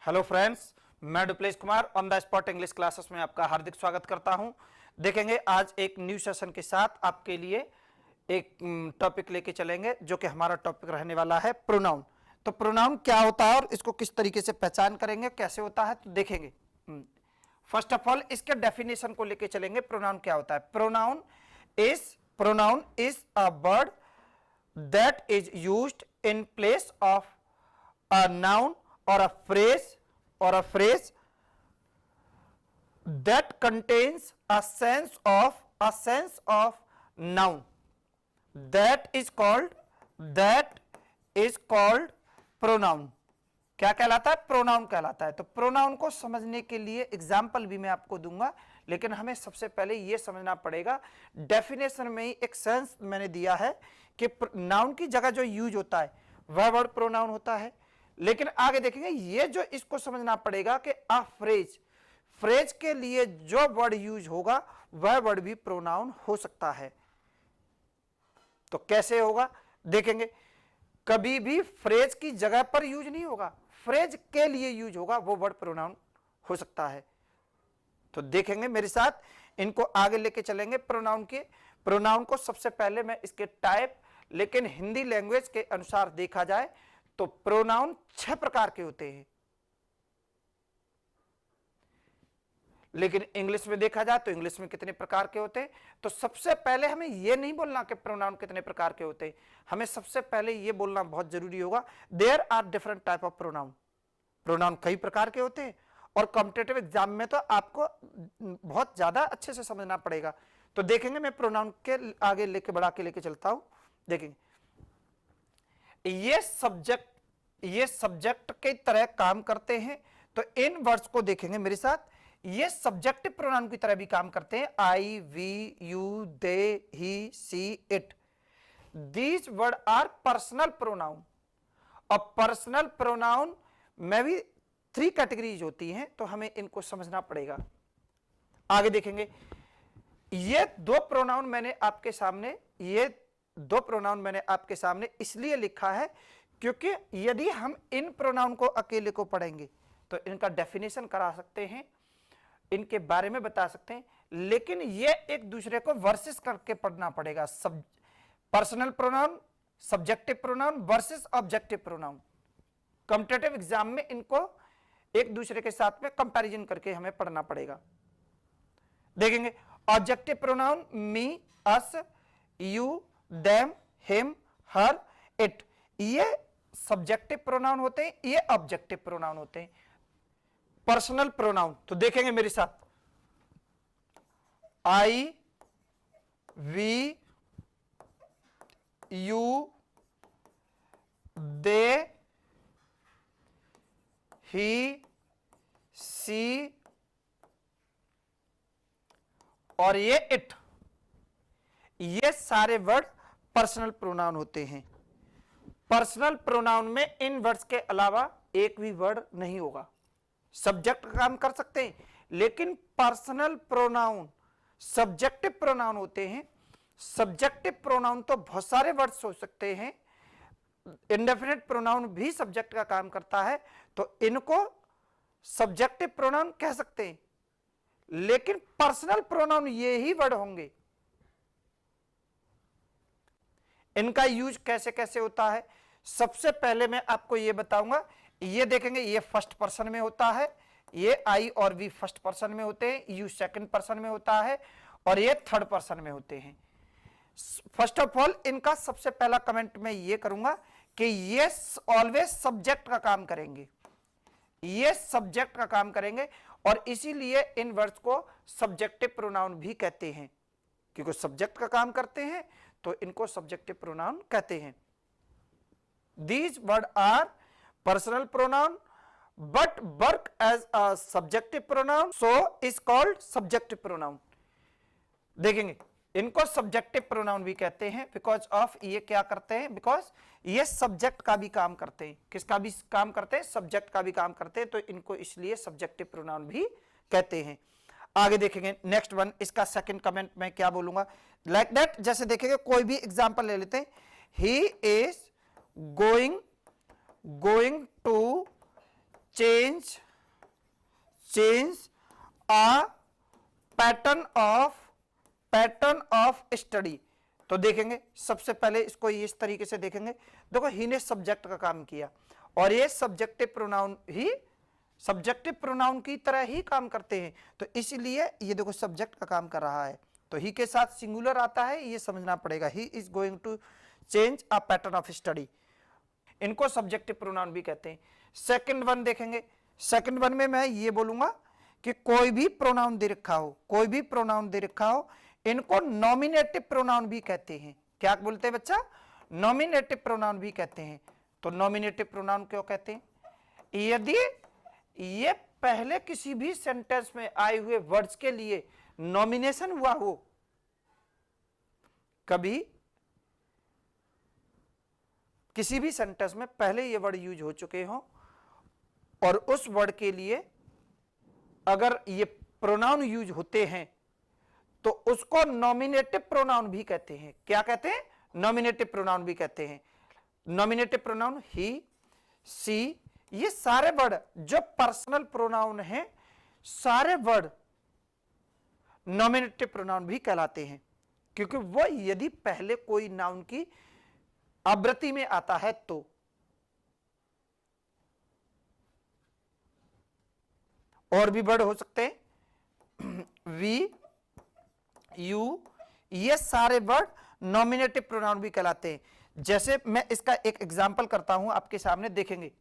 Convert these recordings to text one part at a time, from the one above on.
Hello friends, मैं du Plessis Kumar on the spot English classes में आपका हार्दिक स्वागत करता हूं। देखेंगे आज एक न्यू सेशन के साथ आपके लिए एक टॉपिक लेके चलेंगे, जो कि हमारा टॉपिक रहने वाला है प्रोनाउन। तो प्रोनाउन क्या होता है और इसको किस तरीके से पहचान करेंगे, कैसे होता है, तो देखेंगे। फर्स्ट ऑफ ऑल इसके डेफिनेशन को लेके चलेंगे। प्रोनाउन क्या होता है? Pronoun is a word that is used in place of a noun or a phrase that contains a sense of noun that is called pronoun। क्या कहलाता है? प्रोनाउन कहलाता है। तो प्रोनाउन को समझने के लिए एग्जाम्पल भी मैं आपको दूंगा, लेकिन हमें सबसे पहले यह समझना पड़ेगा। डेफिनेशन में ही एक सेंस मैंने दिया है कि नाउन की जगह जो यूज होता है वह वर्ड प्रोनाउन होता है। लेकिन आगे देखेंगे ये जो इसको समझना पड़ेगा कि अ फ्रेज के लिए जो वर्ड यूज होगा वह वर्ड भी प्रोनाउन हो सकता है। तो कैसे होगा देखेंगे। कभी भी फ्रेज की जगह पर यूज नहीं होगा, फ्रेज के लिए यूज होगा, वो वर्ड प्रोनाउन हो सकता है। तो देखेंगे मेरे साथ, इनको आगे लेके चलेंगे। प्रोनाउन को सबसे पहले मैं इसके टाइप, लेकिन हिंदी लैंग्वेज के अनुसार देखा जाए तो प्रोनाउन 6 प्रकार के होते हैं, लेकिन इंग्लिश में देखा जाए तो इंग्लिश में कितने प्रकार के होते हैं। तो सबसे पहले हमें यह नहीं बोलना कि प्रोनाउन कितने प्रकार के होते हैं, हमें सबसे पहले यह बोलना बहुत जरूरी होगा, there are different type of pronoun. Pronoun कई प्रकार के होते हैं और कॉम्पिटिटिव एग्जाम में तो आपको बहुत ज्यादा अच्छे से समझना पड़ेगा। तो देखेंगे, मैं प्रोनाउन के आगे लेके बढ़ा के लेके चलता हूं। देखेंगे, ये सब्जेक्ट की तरह काम करते हैं। तो इन वर्ड्स को देखेंगे मेरे साथ, ये सब्जेक्टिव प्रोनाउन की तरह भी काम करते हैं। I, we, you, they, he, she, it. These word are personal pronoun. और पर्सनल प्रोनाउन में भी 3 कैटेगरीज होती हैं, तो हमें इनको समझना पड़ेगा। आगे देखेंगे, ये दो प्रोनाउन मैंने आपके सामने इसलिए लिखा है क्योंकि यदि हम इन प्रोनाउन को अकेले को पढ़ेंगे तो इनका डेफिनेशन करा सकते हैं, इनके बारे में बता सकते हैं, लेकिन ये एक दूसरे को वर्सेस करके पढ़ना पड़ेगा। Personal pronoun, subjective pronoun versus objective pronoun. Competitive exam में इनको एक दूसरे के साथ में कंपैरिजन करके हमें पढ़ना पड़ेगा। देखेंगे, objective pronoun me, us, you, them, him, her, it, ये सब्जेक्टिव प्रोनाउन होते हैं, ये ऑब्जेक्टिव प्रोनाउन होते हैं। पर्सनल प्रोनाउन तो देखेंगे मेरे साथ, आई, वी, यू, दे, ही, सी और ये इट, ये सारे वर्ड पर्सनल प्रोनाउन होते हैं। पर्सनल प्रोनाउन में इन वर्ड्स के अलावा एक भी वर्ड नहीं होगा। सब्जेक्ट का काम कर सकते हैं, लेकिन पर्सनल प्रोनाउन सब्जेक्टिव प्रोनाउन होते हैं। सब्जेक्टिव प्रोनाउन तो बहुत सारे वर्ड्स हो सकते हैं, इंडेफिनिट प्रोनाउन भी सब्जेक्ट का काम करता है, तो इनको सब्जेक्टिव प्रोनाउन कह सकते हैं, लेकिन पर्सनल प्रोनाउन ये ही वर्ड होंगे। इनका यूज कैसे कैसे होता है, सबसे पहले मैं आपको यह बताऊंगा। ये देखेंगे, ये फर्स्ट पर्सन में होता है, ये आई और वी फर्स्ट पर्सन में होते हैं, यू सेकंड पर्सन में होता है और ये थर्ड पर्सन में होते हैं। फर्स्ट ऑफ ऑल इनका सबसे पहला कमेंट मैं ये करूंगा कि ये ऑलवेज सब्जेक्ट का काम करेंगे, ये सब्जेक्ट का काम करेंगे और इसीलिए इन वर्ड्स को सब्जेक्टिव प्रोनाउन भी कहते हैं, क्योंकि सब्जेक्ट का काम करते हैं तो इनको सब्जेक्टिव प्रोनाउन कहते हैं। These words are personal pronoun but work as a subjective pronoun, so is called subjective pronoun। देखेंगे, इनको सब्जेक्टिव प्रोनाउन भी कहते हैं बिकॉज ऑफ ये क्या करते हैं, बिकॉज ये सब्जेक्ट का भी काम करते हैं। किसका भी काम करते हैं? सब्जेक्ट का भी काम करते हैं, तो इनको इसलिए सब्जेक्टिव प्रोनाउन भी कहते हैं। आगे देखेंगे नेक्स्ट वन, इसका सेकंड कमेंट मैं क्या बोलूंगा, लाइक दैट। जैसे देखेंगे, कोई भी एग्जांपल ले लेते हैं, he is going to change a pattern of study. तो देखेंगे सबसे पहले इसको इस तरीके से देखेंगे। देखो ही ने सब्जेक्ट का काम किया और ये सब्जेक्टिव प्रोनाउन की तरह ही काम करते हैं, तो इसलिए ये देखो सब्जेक्ट का काम कर रहा है, तो ही के साथ सिंगुलर आता है, ये समझना पड़ेगा। He is going to change a pattern of study, इनको सब्जेक्टिव प्रोनाउन भी कहते हैं। सेकंड वन देखेंगे। सेकंड वन में मैं ये बोलूंगा कि कोई भी प्रोनाउन दे रखा हो, इनको नॉमिनेटिव प्रोनाउन भी कहते हैं। क्या बोलते हैं बच्चा? नॉमिनेटिव प्रोनाउन भी कहते हैं। तो नॉमिनेटिव प्रोनाउन क्यों कहते हैं? यदि ये पहले किसी भी सेंटेंस में आए हुए वर्ड्स के लिए नॉमिनेशन हुआ हो, कभी किसी भी सेंटेंस में पहले ये वर्ड यूज हो चुके हो और उस वर्ड के लिए अगर ये प्रोनाउन यूज होते हैं तो उसको नॉमिनेटिव प्रोनाउन भी कहते हैं। क्या कहते हैं? नॉमिनेटिव प्रोनाउन भी कहते हैं। नॉमिनेटिव प्रोनाउन ही, सी, ये सारे वर्ड जो पर्सनल प्रोनाउन हैं, सारे वर्ड नॉमिनेटिव प्रोनाउन भी कहलाते हैं, क्योंकि वो यदि पहले कोई नाउन की आवृत्ति में आता है तो। और भी वर्ड हो सकते हैं, वी, यू, ये सारे वर्ड नॉमिनेटिव प्रोनाउन भी कहलाते हैं। जैसे मैं इसका एक एग्जांपल करता हूं आपके सामने, देखेंगे।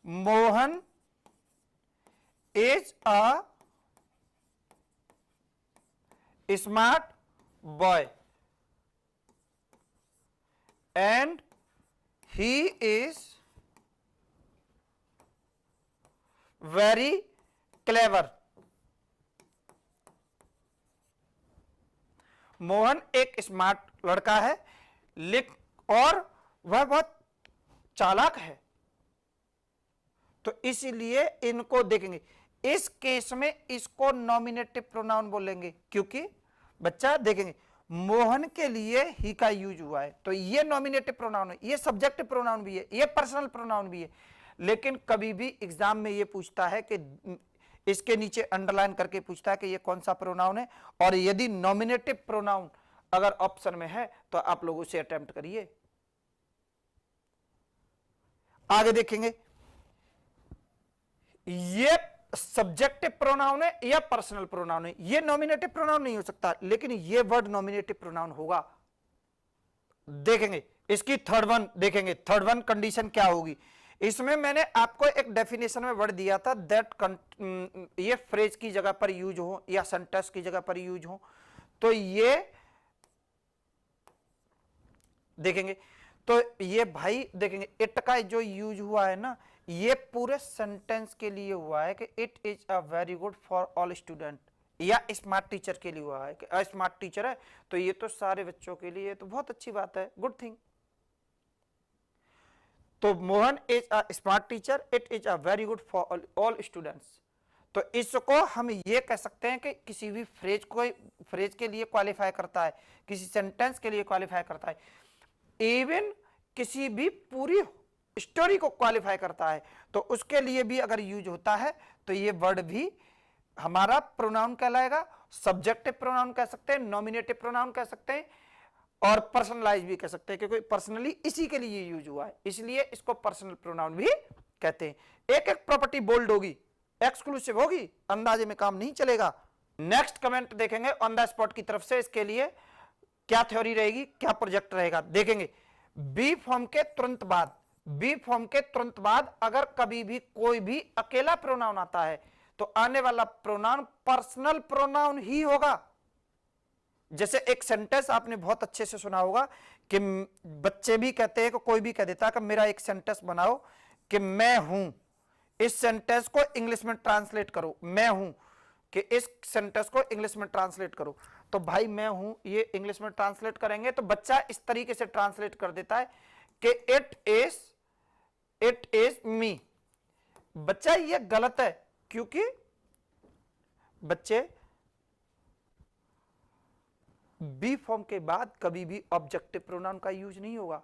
Mohan is a smart boy and he is very clever. Mohan एक स्मार्ट लड़का है और वह बहुत चालाक है, तो इसलिए इनको देखेंगे। इस केस में इसको नॉमिनेटिव प्रोनाउन बोलेंगे, क्योंकि बच्चा देखेंगे मोहन के लिए ही का यूज हुआ है, तो ये नॉमिनेटिव प्रोनाउन है, ये सब्जेक्टिव प्रोनाउन भी है, ये पर्सनल प्रोनाउन भी है। लेकिन कभी भी एग्जाम में ये पूछता है कि इसके नीचे अंडरलाइन करके पूछता है कि ये कौन सा प्रोनाउन है, और यदि नॉमिनेटिव प्रोनाउन अगर ऑप्शन में है तो आप लोग उसे अटेम्प्ट करिए। आगे देखेंगे, ये सब्जेक्टिव प्रोनाउन है या पर्सनल प्रोनाउन है, ये नॉमिनेटिव प्रोनाउन नहीं हो सकता, लेकिन ये वर्ड नॉमिनेटिव प्रोनाउन होगा। देखेंगे इसकी थर्ड वन, देखेंगे थर्ड वन कंडीशन क्या होगी। इसमें मैंने आपको एक डेफिनेशन में वर्ड दिया था, दैट ये फ्रेज की जगह पर यूज हो या सेंटेंस की जगह पर यूज हो, तो ये देखेंगे। तो ये भाई देखेंगे इट का जो यूज हुआ है ना, ये पूरे सेंटेंस के लिए हुआ है कि it is a very good for all student, या स्मार्ट टीचर के लिए हुआ है कि स्मार्ट टीचर है, तो ये तो सारे बच्चों के लिए तो बहुत अच्छी बात है, गुड थिंग। तो Mohan is a smart teacher, it is a very good for all students. तो इसको हम ये कह सकते हैं कि किसी भी फ्रेज के लिए क्वालिफाई करता है, किसी सेंटेंस के लिए क्वालिफाई करता है, इवन किसी भी पूरी स्टोरी को क्वालिफाई करता है, तो उसके लिए भी अगर यूज होता है तो ये वर्ड भी हमारा प्रोनाउन कहलाएगा। सब्जेक्टिव प्रोनाउन कह सकते हैं, नॉमिनेटिव प्रोनाउन कह सकते हैं, और पर्सनलाइज भी कह सकते हैं, क्योंकि पर्सनली इसी के लिए यूज हुआ है, इसलिए इसको पर्सनल प्रोनाउन भी कहते हैं। एक एक प्रॉपर्टी बोल्ड होगी, एक्सक्लूसिव होगी, अंदाजे में काम नहीं चलेगा। नेक्स्ट कमेंट देखेंगे ऑन द स्पॉट की तरफ से, इसके लिए क्या थ्योरी रहेगी, क्या प्रोजेक्ट रहेगा, देखेंगे। बी फॉर्म के तुरंत बाद अगर कभी भी कोई भी अकेला प्रोनाउन आता है तो आने वाला प्रोनाउन पर्सनल प्रोनाउन ही होगा। जैसे एक सेंटेंस आपने बहुत अच्छे से सुना होगा कि बच्चे भी कहते हैं कि कोई भी कह देता है कि मेरा एक सेंटेंस बनाओ कि मैं हूं, इस सेंटेंस को इंग्लिश में ट्रांसलेट करो, मैं हूं, कि इस सेंटेंस को इंग्लिश में ट्रांसलेट करो। तो भाई मैं हूं ये इंग्लिश में ट्रांसलेट करेंगे तो बच्चा इस तरीके से ट्रांसलेट कर देता है कि इट इज मी। बच्चा ये गलत है, क्योंकि बच्चे बी फॉर्म के बाद कभी भी ऑब्जेक्टिव प्रोनाउन का यूज नहीं होगा।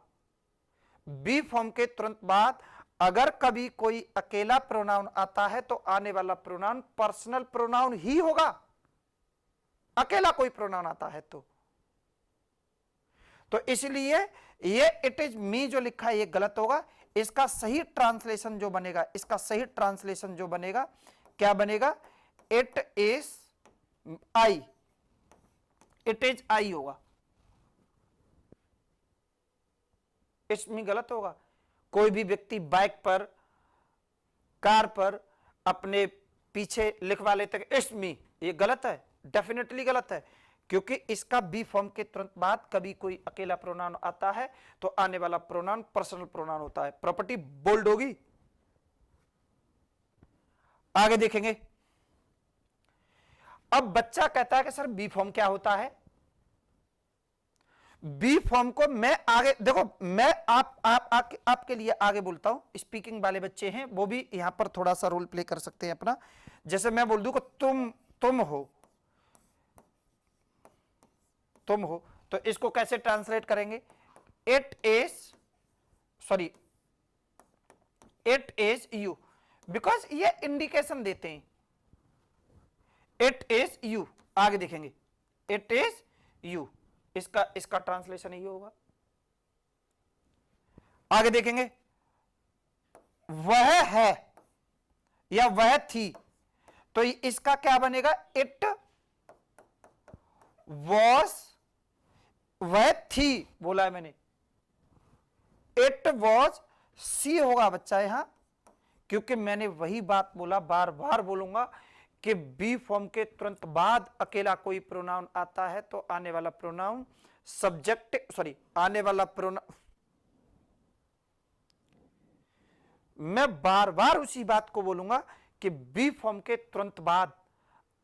बी फॉर्म के तुरंत बाद अगर कभी कोई अकेला प्रोनाउन आता है तो आने वाला प्रोनाउन पर्सनल प्रोनाउन ही होगा, अकेला कोई प्रोनाउन आता है तो इसलिए ये इट इज मी जो लिखा है ये गलत होगा। इसका सही ट्रांसलेशन जो बनेगा, इसका सही ट्रांसलेशन जो बनेगा क्या बनेगा, it is I, it is I होगा। इसमें गलत होगा। कोई भी व्यक्ति बाइक पर, कार पर अपने पीछे लिखवा लेते हैं इट्स मी, ये गलत है, डेफिनेटली गलत है, क्योंकि इसका बी फॉर्म के तुरंत बाद कभी कोई अकेला प्रोनाउन आता है तो आने वाला प्रोनाउन पर्सनल प्रोनाउन होता है। प्रॉपर्टी बोल्ड होगी। आगे देखेंगे। अब बच्चा कहता है कि सर बी फॉर्म क्या होता है। बी फॉर्म को मैं आगे देखो, मैं आपके लिए आगे बोलता हूं। स्पीकिंग वाले बच्चे हैं वो भी यहां पर थोड़ा सा रोल प्ले कर सकते हैं अपना। जैसे मैं बोल दूं कि तुम हो, तो इसको कैसे ट्रांसलेट करेंगे, इट इज यू, बिकॉज ये इंडिकेशन देते हैं, इट इज यू। आगे देखेंगे, इट इज यू, इसका ट्रांसलेशन ये होगा। आगे देखेंगे, वह है या वह थी, तो इसका क्या बनेगा, इट वॉज, वह थी बोला है मैंने, इट वॉज सी होगा बच्चा यहां, क्योंकि मैंने वही बात बोला, बार बार बोलूंगा कि बी फॉर्म के तुरंत बाद अकेला कोई प्रोनाउन आता है तो आने वाला प्रोनाउन आने वाला प्रोनाउन, मैं बार बार उसी बात को बोलूंगा कि बी फॉर्म के तुरंत बाद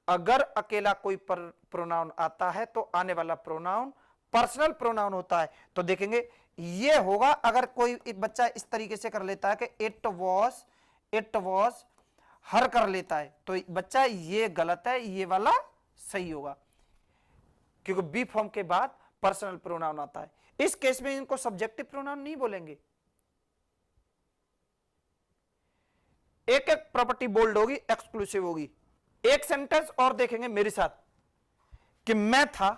अगर अकेला कोई प्रोनाउन आता है तो आने वाला प्रोनाउन पर्सनल प्रोनाउन होता है। तो देखेंगे ये होगा, अगर कोई बच्चा इस तरीके से कर लेता है कि इट वॉज हर कर लेता है तो बच्चा ये गलत है, ये वाला सही होगा, क्योंकि बी फॉर्म के बाद पर्सनल प्रोनाउन आता है। इस केस में इनको सब्जेक्टिव प्रोनाउन नहीं बोलेंगे। एक एक प्रॉपर्टी बोल्ड होगी, एक्सक्लूसिव होगी। एक सेंटेंस और देखेंगे मेरे साथ कि मैं था,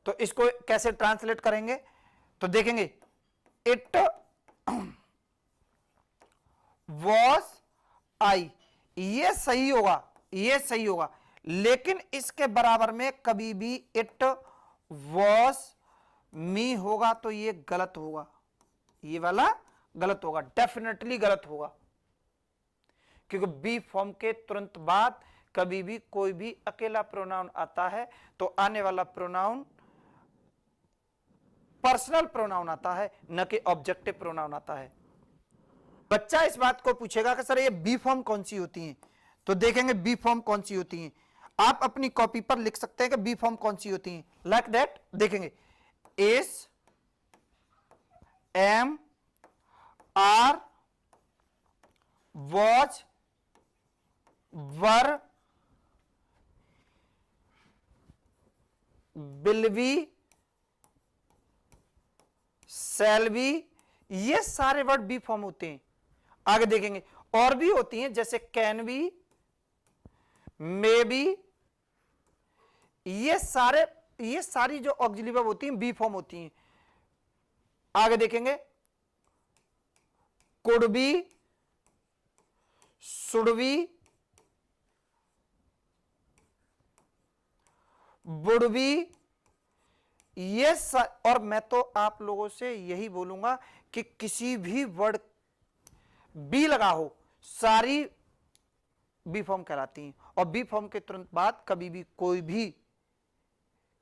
तो इसको कैसे ट्रांसलेट करेंगे, तो देखेंगे इट वॉज आई, ये सही होगा, ये सही होगा, लेकिन इसके बराबर में कभी भी इट वॉज मी होगा तो ये गलत होगा, ये वाला गलत होगा, डेफिनेटली गलत होगा, क्योंकि बी फॉर्म के तुरंत बाद कभी भी कोई भी अकेला प्रोनाउन आता है तो आने वाला प्रोनाउन पर्सनल प्रोनाउन आता है, न कि ऑब्जेक्टिव प्रोनाउन आता है। बच्चा इस बात को पूछेगा कि सर ये बी फॉर्म कौन सी होती हैं, तो देखेंगे बी फॉर्म कौन सी होती हैं। आप अपनी कॉपी पर लिख सकते हैं कि बी फॉर्म कौन सी होती हैं, लाइक दैट। देखेंगे is, am, are, was, were, will be, shall be, ये सारे वर्ड बी फॉर्म होते हैं। आगे देखेंगे और भी होती हैं, जैसे कैन बी, मे बी, ये सारी जो ऑक्सिलरी वर्ब होती हैं बी फॉर्म होती हैं। आगे देखेंगे could be, should be, would be, ये और मैं तो आप लोगों से यही बोलूंगा कि किसी भी वर्ड बी लगा हो, सारी बी फॉर्म कहलाती हैं। और बी फॉर्म के तुरंत बाद कभी भी कोई भी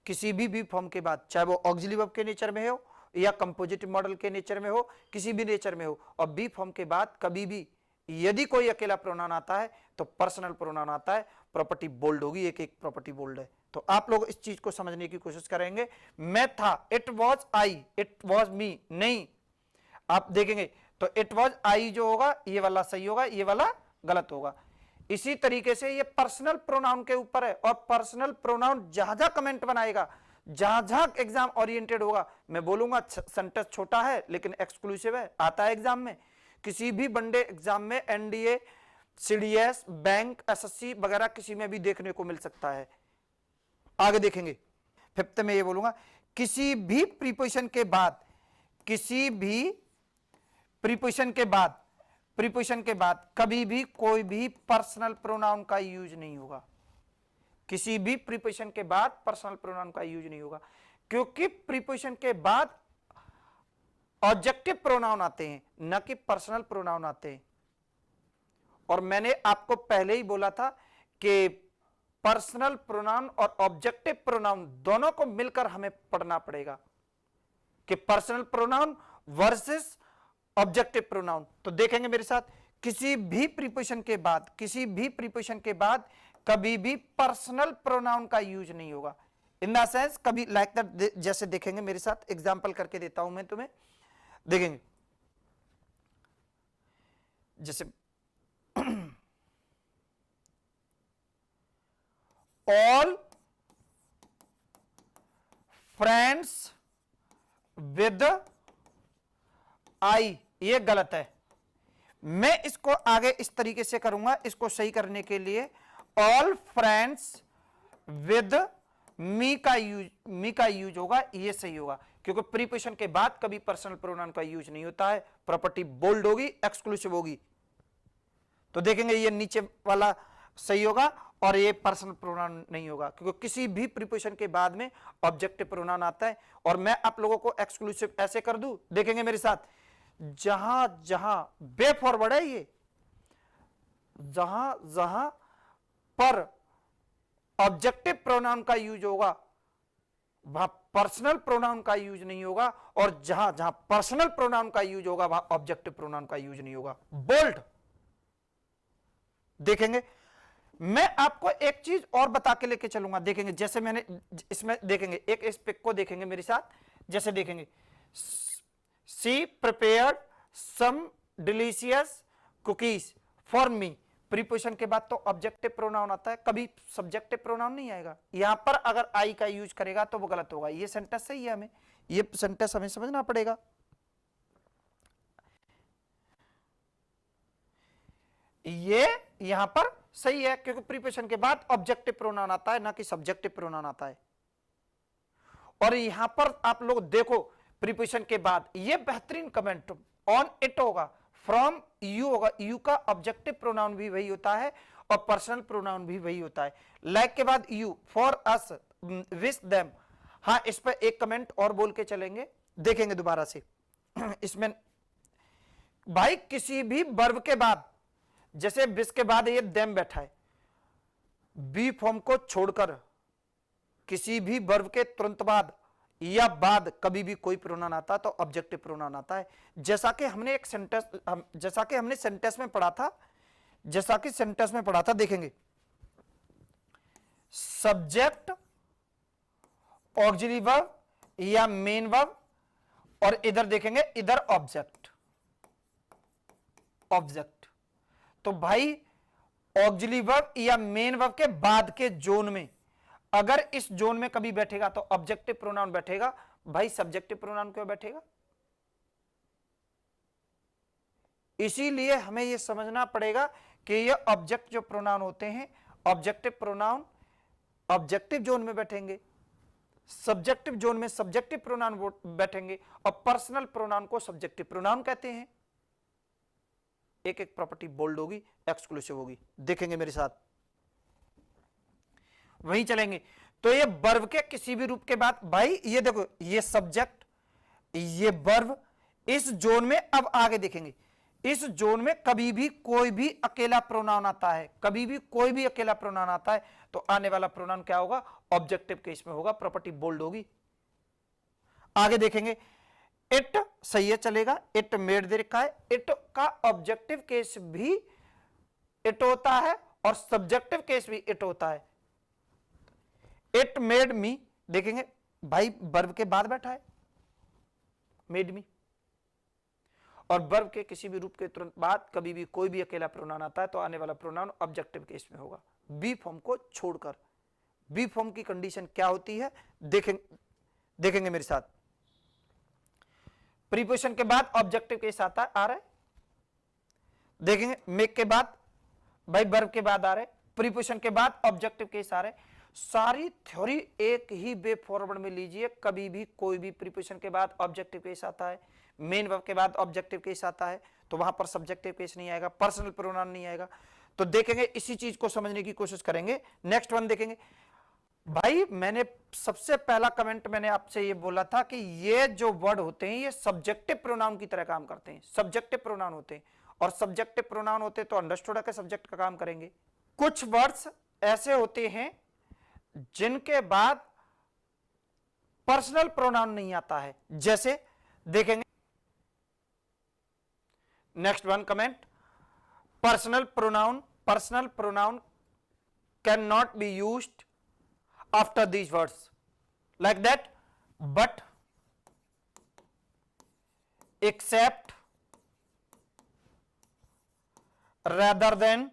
किसी भी बी फॉर्म के बाद, चाहे वो ऑक्सिलरी वर्ब के नेचर में हो या कंपोजिटिव मॉडल के नेचर में हो, किसी भी नेचर में हो, और बी फॉर्म के बाद कभी भी यदि कोई अकेला प्रोनाउन आता है तो पर्सनल प्रोनाउन आता है, प्रॉपर्टी बोल्ड होगी, एक एक प्रॉपर्टी बोल्ड है। तो आप लोग इस चीज को समझने की कोशिश करेंगे। मैं था, it was I, it was me नहीं, आप देखेंगे तो इट वॉज आई जो होगा ये वाला सही होगा, ये वाला गलत होगा। इसी तरीके से ये पर्सनल प्रोनाउन के ऊपर है, और पर्सनल प्रोनाउन जहां जहां कमेंट बनाएगा, जहां जहां एग्जाम ओरिएंटेड होगा, मैं बोलूंगा सेंटेंस छोटा है लेकिन एक्सक्लूसिव है, आता है एग्जाम में, किसी भी वनडे एग्जाम में, एनडीए, सीडीएस, बैंक, एसएससी वगैरह किसी में भी देखने को मिल सकता है। आगे देखेंगे, फिफ्थ में ये बोलूंगा, किसी भी प्रीपोजिशन के बाद, किसी भी प्रीपोजिशन के बाद कभी भी कोई भी पर्सनल प्रोनाउन का यूज नहीं होगा। किसी भी प्रीपोजिशन के बाद पर्सनल प्रोनाउन का यूज नहीं होगा, क्योंकि प्रीपोजिशन के बाद ऑब्जेक्टिव प्रोनाउन आते हैं, न कि पर्सनल प्रोनाउन आते हैं। और मैंने आपको पहले ही बोला था कि पर्सनल प्रोनाउन और ऑब्जेक्टिव प्रोनाउन दोनों को मिलकर हमें पढ़ना पड़ेगा, कि personal pronoun versus objective pronoun. तो देखेंगे मेरे साथ, किसी भी प्रीपोजिशन के बाद, किसी भी प्रीपोजिशन के बाद कभी भी पर्सनल प्रोनाउन का यूज नहीं होगा। इन द सेंस, कभी लाइक दैट, जैसे देखेंगे मेरे साथ, एग्जांपल करके देता हूं मैं तुम्हें, देखेंगे जैसे ऑल फ्रेंड्स विद आई, ये गलत है। मैं इसको आगे इस तरीके से करूंगा, इसको सही करने के लिए ऑल फ्रेंड्स विद मी का यूज होगा, ये सही होगा, क्योंकि प्रीपोजिशन के बाद कभी पर्सनल प्रोनाउन का यूज नहीं होता है। प्रॉपर्टी बोल्ड होगी, एक्सक्लूसिव होगी। तो देखेंगे ये नीचे वाला सही होगा और ये पर्सनल प्रोनाउन नहीं होगा, क्योंकि किसी भी प्रीपोजिशन के बाद में ऑब्जेक्टिव प्रोनाउन आता है। और मैं आप लोगों को एक्सक्लूसिव ऐसे कर दूं, देखेंगे मेरे साथ, जहां जहां बे फॉरवर्ड है, ये जहां जहां पर ऑब्जेक्टिव प्रोनाउन का यूज होगा वहां पर्सनल प्रोनाउन का यूज नहीं होगा, और जहां जहां पर्सनल प्रोनाउन का यूज होगा वहां ऑब्जेक्टिव प्रोनाउन का यूज नहीं होगा। बोल्ड। देखेंगे, मैं आपको एक चीज और बता के लेके चलूंगा, देखेंगे जैसे मैंने इसमें, देखेंगे एक इस पिक को देखेंगे मेरे साथ, जैसे देखेंगे, she prepared some delicious cookies for me. Preposition के बाद तो ऑब्जेक्टिव प्रोनाउन आता है, कभी सब्जेक्टिव प्रोनाउन नहीं आएगा। यहां पर अगर आई का यूज करेगा तो वो गलत होगा। ये सेंटेंस सही है, हमें ये सेंटेंस हमें समझना पड़ेगा। ये यहां पर सही है, क्योंकि प्रीपोजिशन के बाद ऑब्जेक्टिव प्रोनाउन आता है, ना कि सब्जेक्टिव प्रोनाउन आता है। और यहां पर आप लोग देखो, प्रीपोजिशन के बाद ये बेहतरीन कमेंट ऑन इट होगा, फ्रॉम यू होगा, यू का ऑब्जेक्टिव प्रोनाउन भी वही होता है और पर्सनल प्रोनाउन भी वही होता है। लाइक के बाद you, for us, wish them. हाँ, इस पर एक कमेंट और बोल के चलेंगे, देखेंगे दोबारा से। इसमें भाई किसी भी वर्ब के बाद, जैसे विश के बाद ये देम बैठा है, बी फॉर्म को छोड़कर किसी भी वर्ब के तुरंत बाद या बाद कभी भी कोई प्रोनाउन आता तो ऑब्जेक्टिव प्रोनाउन आता है। जैसा कि हमने एक सेंटेंस, जैसा कि हमने सेंटेंस में पढ़ा था, देखेंगे, सब्जेक्ट, ऑक्सिलरी वर्ब या मेन वर्ब, और इधर देखेंगे, इधर ऑब्जेक्ट। तो भाई ऑक्सिलरी वर्ब या मेन वर्ब के बाद के जोन में, अगर इस जोन में कभी बैठेगा तो ऑब्जेक्टिव प्रोनाउन बैठेगा। भाई सब्जेक्टिव प्रोनाउन क्यों बैठेगा? इसीलिए हमें यह समझना पड़ेगा कि ये ऑब्जेक्ट जो प्रोनाउन होते हैं, ऑब्जेक्टिव प्रोनाउन ऑब्जेक्टिव जोन में बैठेंगे, सब्जेक्टिव जोन में सब्जेक्टिव प्रोनाउन बैठेंगे, और पर्सनल प्रोनाउन को सब्जेक्टिव प्रोनाउन कहते हैं। एक एक प्रॉपर्टी बोल्ड होगी, एक्सक्लूसिव होगी। देखेंगे मेरे साथ, वहीं चलेंगे। तो ये वर्ब के किसी भी रूप के बाद, भाई ये देखो, ये सब्जेक्ट, ये वर्ब, इस जोन में, अब आगे देखेंगे, इस जोन में कभी भी कोई भी अकेला प्रोनाउन आता है, कभी भी कोई भी अकेला प्रोनाउन आता है तो आने वाला प्रोनाउन क्या होगा? ऑब्जेक्टिव केस में होगा, प्रॉपर्टी बोल्ड होगी। आगे देखेंगे, इट सही है, चलेगा, इट मेड दे रखा है, इट का ऑब्जेक्टिव केस भी इट होता है और सब्जेक्टिव केस भी इट होता है। इट मेड मी, देखेंगे भाई वर्ब के बाद बैठा है, मेड मी। और वर्ब के किसी भी रूप के तुरंत बाद कभी भी कोई भी अकेला प्रोनाउन आता है तो आने वाला प्रोनाउन ऑब्जेक्टिव केस में होगा, बी फॉर्म को छोड़कर। बी फॉर्म की कंडीशन क्या होती है देखेंगे मेरे साथ। प्रीपोजिशन के बाद ऑब्जेक्टिव केस आता आ रहा है, देखेंगे मेक के बाद भाई वर्ब के बाद आ रहे, प्रीपोजिशन के बाद ऑब्जेक्टिव केस आ रहे। सारी थ्योरी एक ही वे फॉरवर्ड में लीजिए, कभी भी कोई भी प्रीपोजिशन के बाद ऑब्जेक्टिव केस आता है, मेन वर्ब के बाद ऑब्जेक्टिव केस आता है तो वहां पर सब्जेक्टिव केस नहीं आएगा, पर्सनल प्रोनाउन नहीं आएगा। तो देखेंगे इसी चीज को समझने की कोशिश करेंगे। नेक्स्ट वन देखेंगे। भाई मैंने सबसे पहला कमेंट मैंने आपसे ये बोला था कि ये जो वर्ड होते हैं ये सब्जेक्टिव प्रोनाउन की तरह काम करते हैं, सब्जेक्टिव प्रोनाउन होते हैं, और सब्जेक्टिव प्रोनाउन होते तो अंडरस्टूड है कि सब्जेक्ट का काम करेंगे। कुछ वर्ड्स ऐसे होते हैं जिनके बाद पर्सनल प्रोनाउन नहीं आता है, जैसे देखेंगे next one comment, personal pronoun can not be used after these words like that, but except, rather than,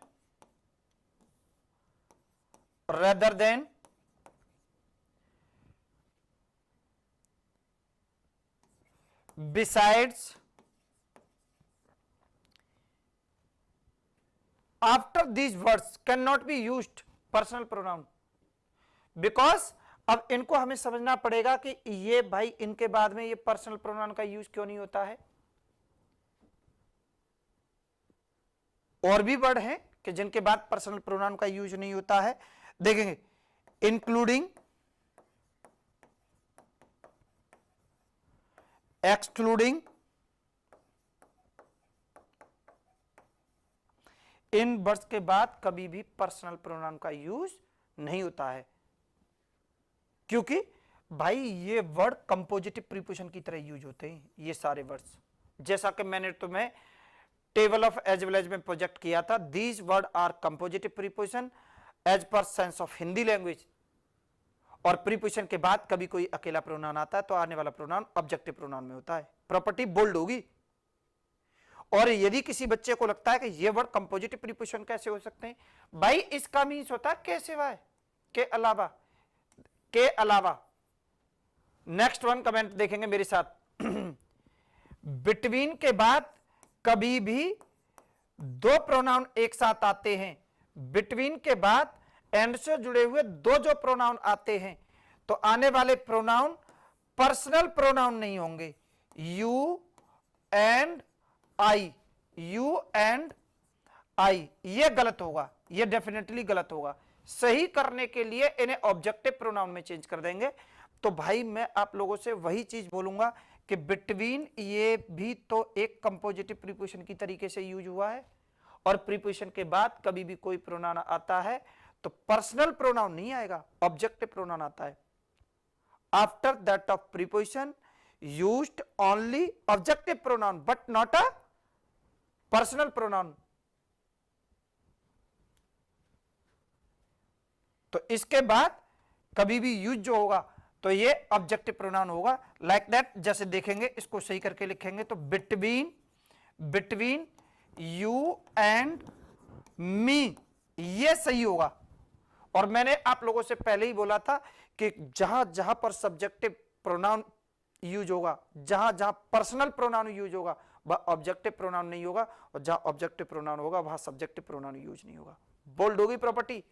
besides, after these words cannot be used personal pronoun, because अब इनको हमें समझना पड़ेगा कि ये भाई इनके बाद में ये पर्सनल प्रोनाउन का यूज क्यों नहीं होता है। और भी वर्ड हैं कि जिनके बाद पर्सनल प्रोनाउन का यूज नहीं होता है, देखेंगे इंक्लूडिंग, एक्सक्लूडिंग, इन वर्ड्स के बाद कभी भी पर्सनल प्रोनाउन का यूज नहीं होता है, क्योंकि भाई ये वर्ड कंपोजिटिव प्रीपोजिशन की तरह यूज होते हैं ये सारे वर्ड्स। जैसा कि मैंने तुम्हें table of as well as में प्रोजेक्ट किया था, these word are compositive preposition as per sense of Hindi language, और प्रीपोजिशन के बाद कभी कोई अकेला प्रोनाउन आता है तो आने वाला प्रोनाउन ऑब्जेक्टिव प्रोनाउन में होता है, प्रॉपर्टी बोल्ड होगी। और यदि किसी बच्चे को लगता है कि ये वर्ड कंपोजिटिव प्रीपोजिशन कैसे हो सकते हैं, भाई इसका मीन्स होता है के सिवाय, के अलावा। नेक्स्ट वन कमेंट देखेंगे मेरे साथ, बिटवीन के बाद कभी भी दो प्रोनाउन एक साथ आते हैं, बिटवीन के बाद एंड से जुड़े हुए दो जो प्रोनाउन आते हैं तो आने वाले प्रोनाउन पर्सनल प्रोनाउन नहीं होंगे, you and I, you and I, ये गलत होगा, ये डेफिनेटली गलत होगा। सही करने के लिए इन्हें ऑब्जेक्टिव प्रोनाउन में चेंज कर देंगे। तो भाई मैं आप लोगों से वही चीज बोलूंगा कि बिटवीन ये भी तो एक कंपोजिटिव प्रीपोजिशन की तरीके से यूज हुआ है, और प्रीपोजिशन के बाद कभी भी कोई प्रोनाउन आता है तो पर्सनल प्रोनाउन नहीं आएगा, ऑब्जेक्टिव प्रोनाउन आता है। After that of preposition used only objective pronoun but not a personal pronoun. तो इसके बाद कभी भी यूज जो होगा तो ये ऑब्जेक्टिव प्रोनाउन होगा, लाइक दैट। जैसे देखेंगे इसको सही करके लिखेंगे तो बिटवीन यू एंड मी, ये सही होगा। और मैंने आप लोगों से पहले ही बोला था कि जहां जहां पर सब्जेक्टिव प्रोनाउन यूज होगा, जहां जहां पर्सनल प्रोनाउन यूज होगा वह ऑब्जेक्टिव प्रोनाउन नहीं होगा, और जहां ऑब्जेक्टिव प्रोनाउन होगा वहां सब्जेक्टिव प्रोनाउन यूज नहीं होगा। बोल्ड होगी प्रॉपर्टी।